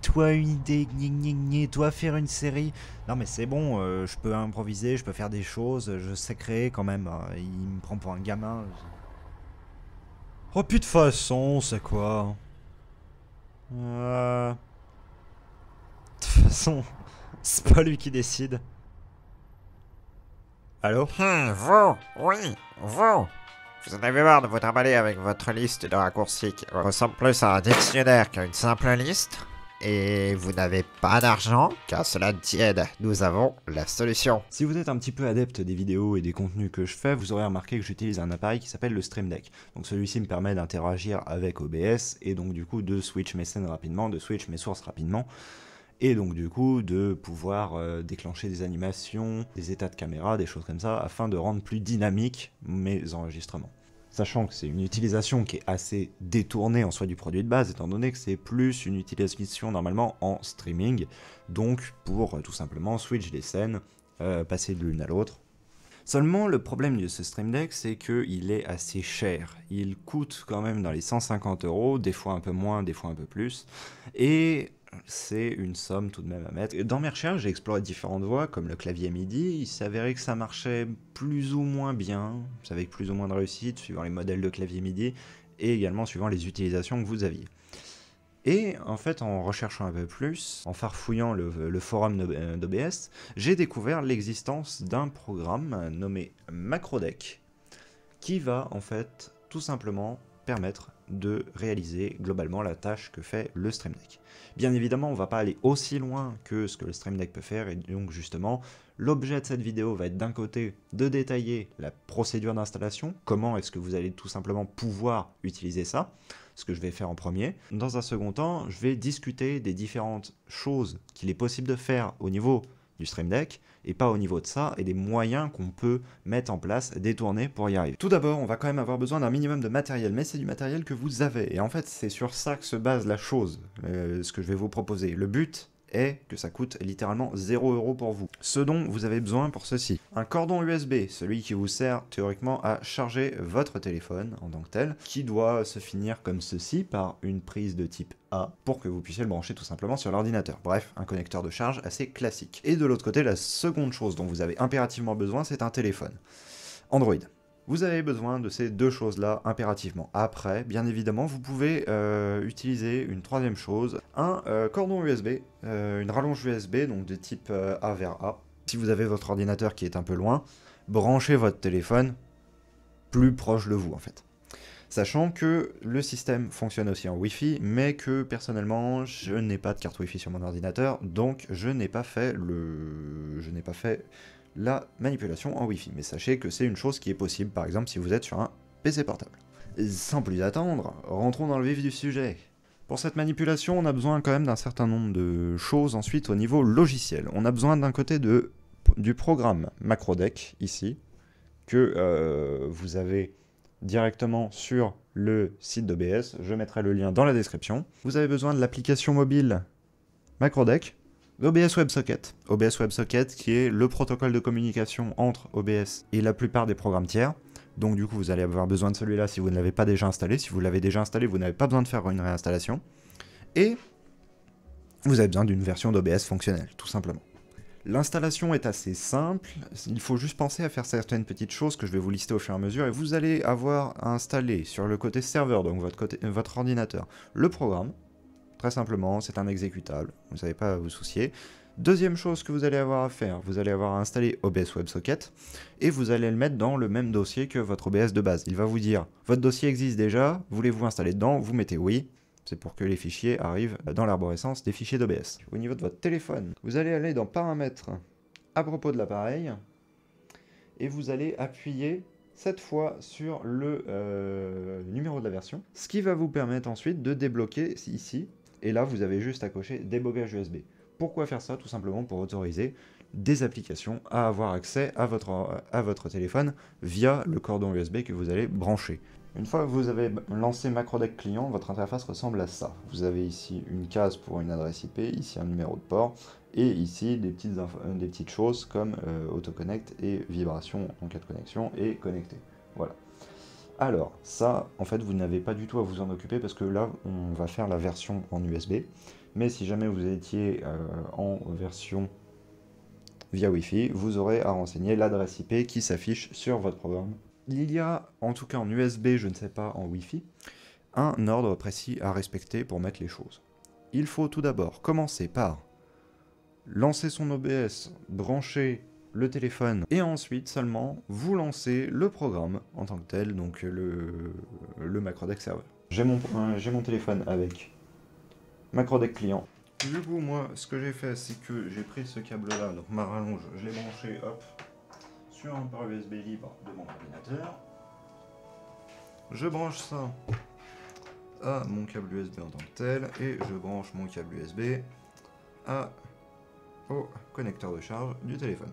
Toi une idée, toi faire une série. Non mais c'est bon, je peux improviser, je peux faire des choses, je sais créer quand même. Il me prend pour un gamin. Oh puis de façon, c'est quoi? De toute façon, c'est pas lui qui décide. Allô? Vous, oui, vous. Vous en avez marre de vous trimballer avec votre liste de raccourcis qui ressemble plus à un dictionnaire qu'à une simple liste. Et vous n'avez pas d'argent, qu'à cela ne tienne, nous avons la solution. Si vous êtes un petit peu adepte des vidéos et des contenus que je fais, vous aurez remarqué que j'utilise un appareil qui s'appelle le Stream Deck. Donc celui-ci me permet d'interagir avec OBS et donc du coup de switch mes scènes rapidement, de switch mes sources rapidement. Et donc du coup de pouvoir déclencher des animations, des états de caméra, des choses comme ça, afin de rendre plus dynamiques mes enregistrements. Sachant que c'est une utilisation qui est assez détournée en soi du produit de base, étant donné que c'est plus une utilisation normalement en streaming, donc pour tout simplement switch des scènes, passer de l'une à l'autre. Seulement, le problème de ce Stream Deck, c'est qu'il est assez cher. Il coûte quand même dans les 150 euros, des fois un peu moins, des fois un peu plus. Et c'est une somme tout de même à mettre. Dans mes recherches, j'ai exploré différentes voies, comme le clavier MIDI. Il s'avérait que ça marchait plus ou moins bien, avec plus ou moins de réussite, suivant les modèles de clavier MIDI, et également suivant les utilisations que vous aviez. Et en fait, en recherchant un peu plus, en farfouillant le forum d'OBS, j'ai découvert l'existence d'un programme nommé MacroDeck, qui va en fait tout simplement permettre de réaliser globalement la tâche que fait le Stream Deck. Bien évidemment, on ne va pas aller aussi loin que ce que le Stream Deck peut faire, et donc justement, l'objet de cette vidéo va être d'un côté de détailler la procédure d'installation, comment est-ce que vous allez tout simplement pouvoir utiliser ça, ce que je vais faire en premier. Dans un second temps, je vais discuter des différentes choses qu'il est possible de faire au niveau du Stream Deck, et pas au niveau de ça, et des moyens qu'on peut mettre en place, détourner pour y arriver. Tout d'abord, on va quand même avoir besoin d'un minimum de matériel, mais c'est du matériel que vous avez, et en fait c'est sur ça que se base la chose, ce que je vais vous proposer. Le but est que ça coûte littéralement 0 € pour vous. Ce dont vous avez besoin pour ceci: un cordon USB, celui qui vous sert théoriquement à charger votre téléphone en tant que tel, qui doit se finir comme ceci par une prise de type A pour que vous puissiez le brancher tout simplement sur l'ordinateur. Bref, un connecteur de charge assez classique. Et de l'autre côté, la seconde chose dont vous avez impérativement besoin, c'est un téléphone Android. Vous avez besoin de ces deux choses-là impérativement. Après, bien évidemment, vous pouvez utiliser une troisième chose, un cordon USB, une rallonge USB, donc de type A vers A. Si vous avez votre ordinateur qui est un peu loin, branchez votre téléphone plus proche de vous en fait. Sachant que le système fonctionne aussi en Wi-Fi, mais que personnellement, je n'ai pas de carte Wi-Fi sur mon ordinateur, donc je n'ai pas fait la manipulation en Wi-Fi. Mais sachez que c'est une chose qui est possible, par exemple, si vous êtes sur un PC portable. Sans plus attendre, rentrons dans le vif du sujet. Pour cette manipulation, on a besoin quand même d'un certain nombre de choses ensuite au niveau logiciel. On a besoin d'un côté du programme MacroDeck, ici, que vous avez directement sur le site d'OBS. Je mettrai le lien dans la description. Vous avez besoin de l'application mobile MacroDeck, OBS WebSocket. OBS WebSocket qui est le protocole de communication entre OBS et la plupart des programmes tiers. Donc du coup, vous allez avoir besoin de celui-là si vous ne l'avez pas déjà installé. Si vous l'avez déjà installé, vous n'avez pas besoin de faire une réinstallation. Et vous avez besoin d'une version d'OBS fonctionnelle, tout simplement. L'installation est assez simple, il faut juste penser à faire certaines petites choses que je vais vous lister au fur et à mesure, et vous allez avoir à installer sur le côté serveur, donc votre ordinateur, le programme. Très simplement, c'est un exécutable, vous n'avez pas à vous soucier. Deuxième chose que vous allez avoir à faire, vous allez avoir à installer OBS WebSocket, et vous allez le mettre dans le même dossier que votre OBS de base. Il va vous dire, votre dossier existe déjà, voulez-vous installer dedans? Vous mettez oui. C'est pour que les fichiers arrivent dans l'arborescence des fichiers d'OBS. Au niveau de votre téléphone, vous allez aller dans Paramètres à propos de l'appareil, et vous allez appuyer cette fois sur le numéro de la version, ce qui va vous permettre ensuite de débloquer ici, et là vous avez juste à cocher débogage USB. Pourquoi faire ça? Tout simplement pour autoriser des applications à avoir accès à votre téléphone via le cordon USB que vous allez brancher. Une fois que vous avez lancé MacroDeck client, votre interface ressemble à ça. Vous avez ici une case pour une adresse IP, ici un numéro de port, et ici des petites choses comme autoconnect et vibration en cas de connexion et connecté. Voilà. Alors, ça, en fait, vous n'avez pas du tout à vous en occuper parce que là, on va faire la version en USB. Mais si jamais vous étiez en version via Wi-Fi, vous aurez à renseigner l'adresse IP qui s'affiche sur votre programme. Il y a, en tout cas en USB, je ne sais pas en Wi-Fi, un ordre précis à respecter pour mettre les choses. Il faut tout d'abord commencer par lancer son OBS, brancher le téléphone, et ensuite seulement vous lancez le programme en tant que tel, donc le MacroDeck serveur. J'ai mon téléphone avec MacroDeck client. Du coup, moi, ce que j'ai fait, c'est que j'ai pris ce câble-là, donc ma rallonge, je l'ai branché, hop, sur un port USB libre de mon ordinateur. Je branche ça à mon câble USB en tant que tel, et je branche mon câble USB au connecteur de charge du téléphone.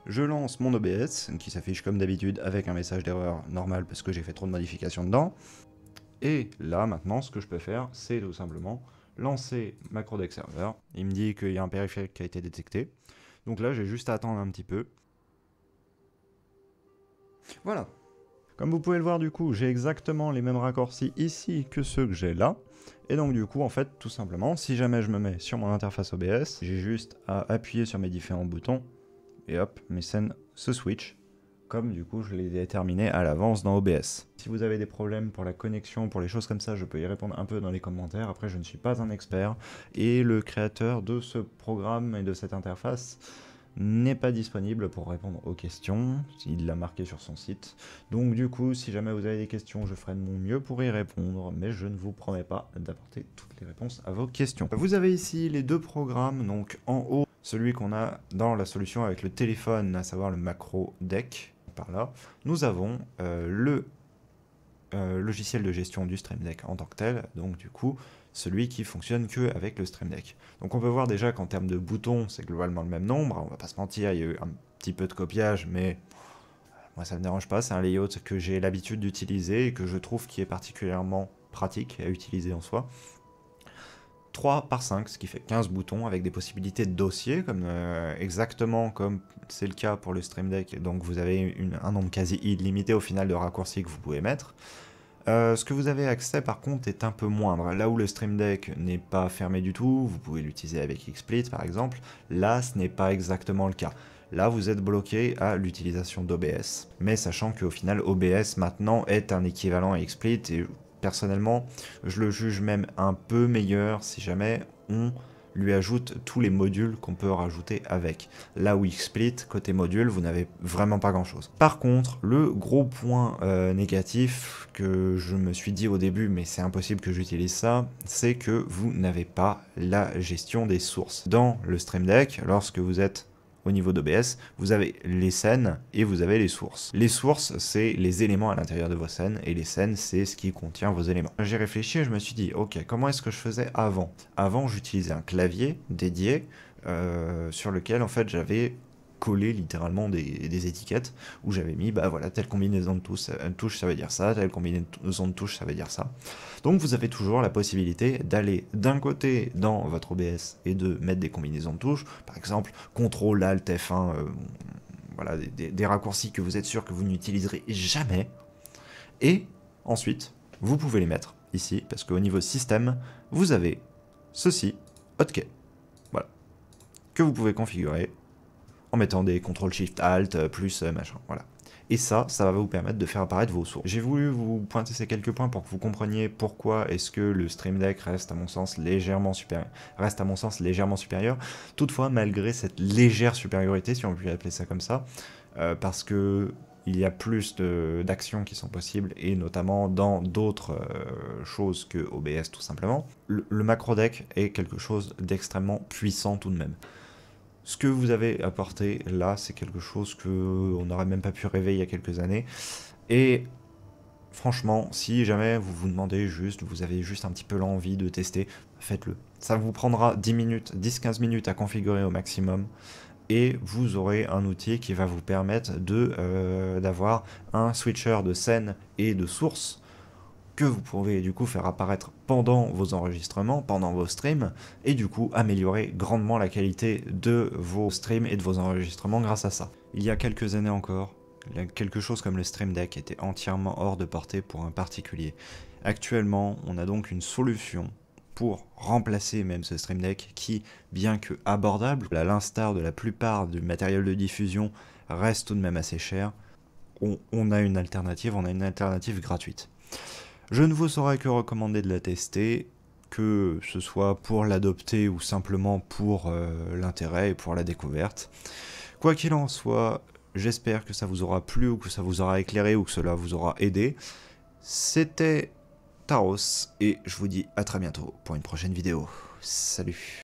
Je lance mon OBS, qui s'affiche comme d'habitude avec un message d'erreur normal parce que j'ai fait trop de modifications dedans. Et là, maintenant, ce que je peux faire, c'est tout simplement lancer MacroDeck Server. Il me dit qu'il y a un périphérique qui a été détecté. Donc là, j'ai juste à attendre un petit peu. Voilà. Comme vous pouvez le voir, du coup, j'ai exactement les mêmes raccourcis ici que ceux que j'ai là. Et donc du coup, en fait, tout simplement, si jamais je me mets sur mon interface OBS, j'ai juste à appuyer sur mes différents boutons, et hop, mes scènes se switchent, comme du coup je les ai déterminées à l'avance dans OBS. Si vous avez des problèmes pour la connexion, pour les choses comme ça, je peux y répondre un peu dans les commentaires. Après, je ne suis pas un expert, et le créateur de ce programme et de cette interface n'est pas disponible pour répondre aux questions, il l'a marqué sur son site. Donc du coup, si jamais vous avez des questions, je ferai de mon mieux pour y répondre, mais je ne vous promets pas d'apporter toutes les réponses à vos questions. Vous avez ici les deux programmes, donc en haut, celui qu'on a dans la solution avec le téléphone, à savoir le MacroDeck, par là. Nous avons le logiciel de gestion du Stream Deck en tant que tel, donc du coup, celui qui fonctionne que avec le Stream Deck. Donc on peut voir déjà qu'en termes de boutons, c'est globalement le même nombre, on va pas se mentir, il y a eu un petit peu de copiage, mais moi ça me dérange pas, c'est un layout que j'ai l'habitude d'utiliser et que je trouve qui est particulièrement pratique à utiliser en soi. 3 par 5, ce qui fait 15 boutons avec des possibilités de dossier, comme, exactement comme c'est le cas pour le Stream Deck, donc vous avez un nombre quasi illimité au final de raccourcis que vous pouvez mettre. Ce que vous avez accès par contre est un peu moindre. Là où le Stream Deck n'est pas fermé du tout, vous pouvez l'utiliser avec XSplit par exemple, là ce n'est pas exactement le cas. Là vous êtes bloqué à l'utilisation d'OBS, mais sachant qu'au final OBS maintenant est un équivalent à XSplit, et personnellement je le juge même un peu meilleur si jamais on lui ajoute tous les modules qu'on peut rajouter avec. Là où XSplit, côté module, vous n'avez vraiment pas grand chose. Par contre, le gros point négatif que je me suis dit au début, mais c'est impossible que j'utilise ça, c'est que vous n'avez pas la gestion des sources. Dans le Stream Deck, lorsque vous êtes au niveau d'OBS, vous avez les scènes et vous avez les sources. Les sources, c'est les éléments à l'intérieur de vos scènes, et les scènes, c'est ce qui contient vos éléments. J'ai réfléchi et je me suis dit, ok, comment est-ce que je faisais avant? Avant, j'utilisais un clavier dédié sur lequel, en fait, j'avais collé littéralement des étiquettes où j'avais mis, bah voilà, telle combinaison de touches, ça veut dire ça, telle combinaison de touches, ça veut dire ça. Donc vous avez toujours la possibilité d'aller d'un côté dans votre OBS et de mettre des combinaisons de touches, par exemple CTRL ALT F1, voilà, des raccourcis que vous êtes sûr que vous n'utiliserez jamais, et ensuite vous pouvez les mettre ici, parce qu'au niveau système, vous avez ceci, hotkey, voilà, que vous pouvez configurer en mettant des CTRL-SHIFT-ALT plus machin, voilà. Et ça va vous permettre de faire apparaître vos sources. J'ai voulu vous pointer ces quelques points pour que vous compreniez pourquoi est-ce que le Stream Deck reste à mon sens légèrement supérieur. Toutefois, malgré cette légère supériorité, si on peut appeler ça comme ça, parce que il y a plus d'actions qui sont possibles, et notamment dans d'autres choses que OBS tout simplement, le MacroDeck est quelque chose d'extrêmement puissant tout de même. Ce que vous avez apporté là, c'est quelque chose qu'on n'aurait même pas pu rêver il y a quelques années. Et franchement, si jamais vous vous demandez juste, vous avez juste un petit peu l'envie de tester, faites-le. Ça vous prendra 10-15 minutes à configurer au maximum. Et vous aurez un outil qui va vous permettre d'avoir un switcher de scène et de source que vous pouvez du coup faire apparaître pendant vos enregistrements, pendant vos streams, et du coup améliorer grandement la qualité de vos streams et de vos enregistrements grâce à ça. Il y a quelques années encore, quelque chose comme le Stream Deck était entièrement hors de portée pour un particulier. Actuellement, on a donc une solution pour remplacer même ce Stream Deck qui, bien que abordable, à l'instar de la plupart du matériel de diffusion, reste tout de même assez cher. On a une alternative gratuite. Je ne vous saurais que recommander de la tester, que ce soit pour l'adopter ou simplement pour l'intérêt et pour la découverte. Quoi qu'il en soit, j'espère que ça vous aura plu ou que ça vous aura éclairé ou que cela vous aura aidé. C'était Taros et je vous dis à très bientôt pour une prochaine vidéo. Salut!